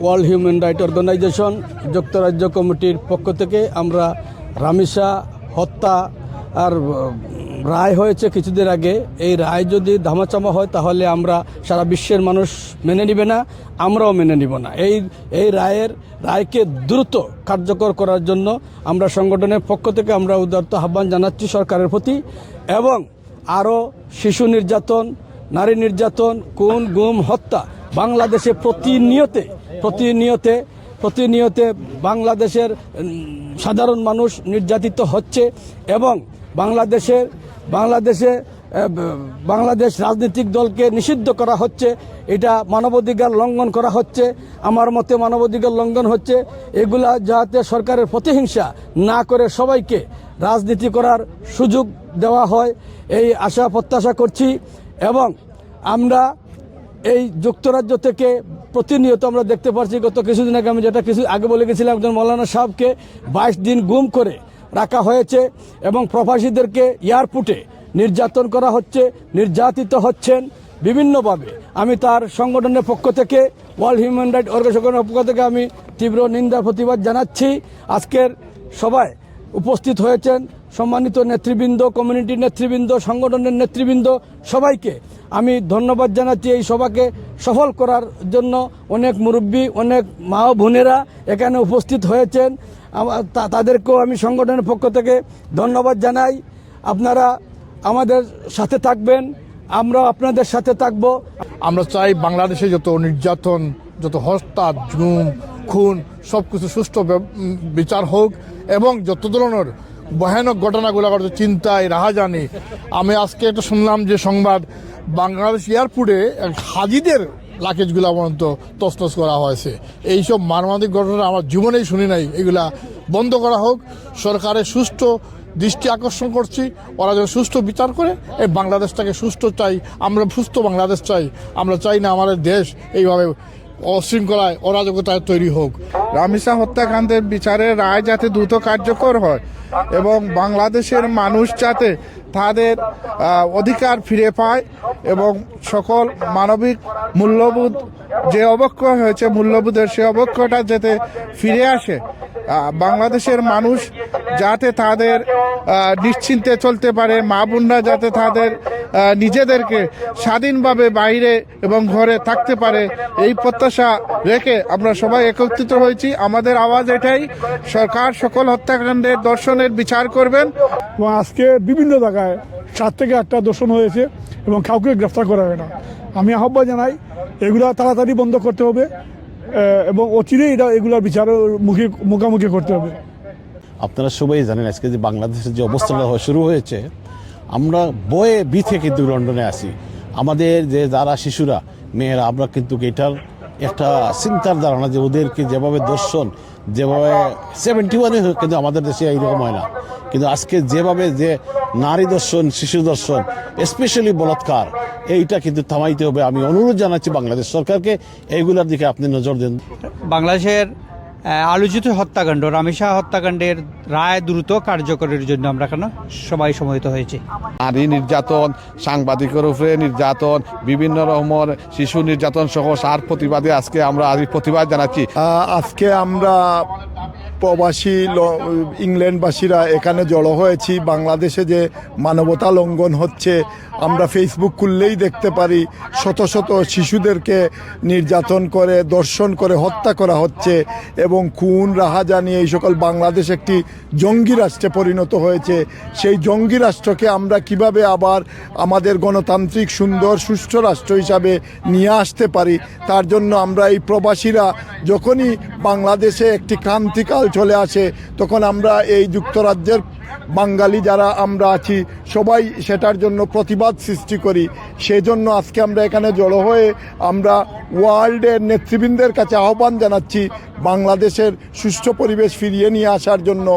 World human right organisation যুক্তরাজ্য কমিটির পক্ষ থেকে আমরা রামিসা হত্যা আর রায় হয়েছে কিছুদিন আগে। এই রায় যদি ধামাচামা হয় তাহলে আমরা সারা বিশ্বের মানুষ মেনে নিবে না, আমরাও মেনে নিব না। এই রায়কে দ্রুত কার্যকর করার জন্য আমরা সংগঠনের পক্ষ থেকে আমরা উদারত আহ্বান জানাচ্ছি সরকারের প্রতি। এবং আরও শিশু নির্যাতন, নারী নির্যাতন, খুন, গুম, হত্যা বাংলাদেশে প্রতিনিয়তে বাংলাদেশের সাধারণ মানুষ নির্যাতিত হচ্ছে এবং বাংলাদেশ রাজনৈতিক দলকে নিষিদ্ধ করা হচ্ছে। এটা মানবাধিকার লঙ্ঘন করা হচ্ছে, আমার মতে মানবাধিকার লঙ্ঘন হচ্ছে। এগুলা যাতে সরকারের প্রতিহিংসা না করে সবাইকে রাজনীতি করার সুযোগ দেওয়া হয়, এই আশা প্রত্যাশা করছি। এবং আমরা এই যুক্তরাজ্য থেকে প্রতিনিয়ত আমরা দেখতে পাচ্ছি, গত কিছুদিন আগে আমি কিছু আগে বলে গেছিলাম, একজন মৌলানা সাহেবকে 22 দিন গুম করে রাখা হয়েছে এবং প্রবাসীদেরকে এয়ারপোর্টে নির্যাতন করা হচ্ছে, নির্যাতিত হচ্ছেন বিভিন্নভাবে। আমি তার সংগঠনের পক্ষ থেকে, ওয়ার্ল্ড হিউম্যান রাইট অর্গানাইজেশনের পক্ষ থেকে আমি তীব্র নিন্দা প্রতিবাদ জানাচ্ছি। আজকের সবাই উপস্থিত হয়েছেন সম্মানিত নেতৃবৃন্দ, কমিউনিটির নেতৃবৃন্দ, সংগঠনের নেতৃবৃন্দ, সবাইকে আমি ধন্যবাদ জানাচ্ছি। এই সভাকে সফল করার জন্য অনেক মুরব্বী, অনেক মা ও বোনেরা এখানে উপস্থিত হয়েছেন, তাদেরকেও আমি সংগঠনের পক্ষ থেকে ধন্যবাদ জানাই। আপনারা আমাদের সাথে থাকবেন, আমরা আপনাদের সাথে থাকব। আমরা চাই বাংলাদেশে যত নির্যাতন, যত হত্যা, গুম, খুন সব কিছু সুষ্ঠু বিচার হোক এবং যত ধরনের ভয়ানক ঘটনাগুলো ঘটছে, চিন্তায় রাহাজানি। আমি আজকে একটা শুনলাম যে সংবাদ, বাংলাদেশ এয়ারপোর্টে হাজিদের লাকেজগুলা পর্যন্ত তছনছ করা হয়েছে। এইসব মানবাধিক ঘটনা আমার জীবনেই শুনি নাই। এগুলা বন্ধ করা হোক। সরকারের সুষ্ঠু দৃষ্টি আকর্ষণ করছি, ওরা যেন সুষ্ঠু বিচার করে এই বাংলাদেশটাকে সুষ্ঠু চাই। আমরা সুস্থ বাংলাদেশ চাই। আমরা চাই না আমাদের দেশ এইভাবে অশৃঙ্খলায় অরাজকতায় তৈরি হোক। রামিসা হত্যাকাণ্ডের বিচারের রায় যাতে দ্রুত কার্যকর হয় এবং বাংলাদেশের মানুষ যাতে তাদের অধিকার ফিরে পায় এবং সকল মানবিক মূল্যবোধ যে অবক্ষয় হয়েছে, মূল্যবোধের সে অবক্ষয়টা যাতে ফিরে আসে, বাংলাদেশের মানুষ যাতে তাদের নিশ্চিন্তে চলতে পারে, মা বোনরা যাতে তাদের নিজেদেরকে স্বাধীনভাবে বাইরে এবং ঘরে থাকতে পারে, এই প্রত্যাশা রেখে আমরা সবাই একত্রিত হয়েছি। আমাদের আওয়াজ এটাই, সরকার সকল হত্যাকাণ্ডের দর্শনের বিচার করবেন। এবং আজকে বিভিন্ন জায়গায় 7 থেকে 8টা দর্শন হয়েছে এবং কাউকে গ্রেফতার করা হয় না। আমি আহ্বান জানাই এগুলা তাড়াতাড়ি বন্ধ করতে হবে এবং অচিরেই এগুলার বিচারের মুখোমুখি করতে হবে। আপনারা সবাই জানেন আজকে যে বাংলাদেশের যে অবস্থাটা শুরু হয়েছে, আমরা বয়ে থেকে কিন্তু লন্ডনে আসি। আমাদের যে যারা শিশুরা, মেয়েরা, আমরা কিন্তু এটার একটা চিন্তার ধারণা যে ওদেরকে যেভাবে দর্শন, যেভাবে 71-এ কিন্তু আমাদের দেশে এইরকম হয় না, কিন্তু আজকে যেভাবে যে নারী দর্শন, শিশু দর্শন, স্পেশালি বলাৎকার, এইটা কিন্তু থামাইতে হবে। আমি অনুরোধ জানাচ্ছি বাংলাদেশ সরকারকে, এইগুলোর দিকে আপনি নজর দেন। বাংলাদেশের আলোচিত হত্যাকাণ্ড, রামিসা হত্যাকাণ্ডের রায় দ্রুত কার্যকরের জন্য আমরা সবাই সমবেত হয়েছি। নারী নির্যাতন, সাংবাদিকের উপরে নির্যাতন, বিভিন্ন রকমের শিশু নির্যাতন সহ সার প্রতিবাদে আজকে আমরা প্রতিবাদ জানাচ্ছি। আজকে আমরা প্রবাসী ইংল্যান্ডবাসীরা এখানে জড়ো হয়েছি। বাংলাদেশে যে মানবতা লঙ্ঘন হচ্ছে আমরা ফেসবুক খুললেই দেখতে পারি। শত শত শিশুদেরকে নির্যাতন করে, দর্শন করে হত্যা করা হচ্ছে এবং খুন, রাহাজানি, এই সকল বাংলাদেশ একটি জঙ্গি রাষ্ট্রে পরিণত হয়েছে। সেই জঙ্গি রাষ্ট্রকে আমরা কিভাবে আবার আমাদের গণতান্ত্রিক সুন্দর সুষ্ঠু রাষ্ট্র হিসাবে নিয়ে আসতে পারি, তার জন্য আমরা এই প্রবাসীরা যখনই বাংলাদেশে একটি ক্রান্তিকাল চলে আসে তখন আমরা এই যুক্তরাজ্যের বাঙালি যারা আমরা আছি সবাই সেটার জন্য প্রতিবাদ সৃষ্টি করি। সেজন্য আজকে আমরা এখানে জড়ো হয়ে আমরা ওয়ার্ল্ডের নেতৃবৃন্দের কাছে আহ্বান জানাচ্ছি বাংলাদেশের সুষ্ঠু পরিবেশ ফিরিয়ে নিয়ে আসার জন্য।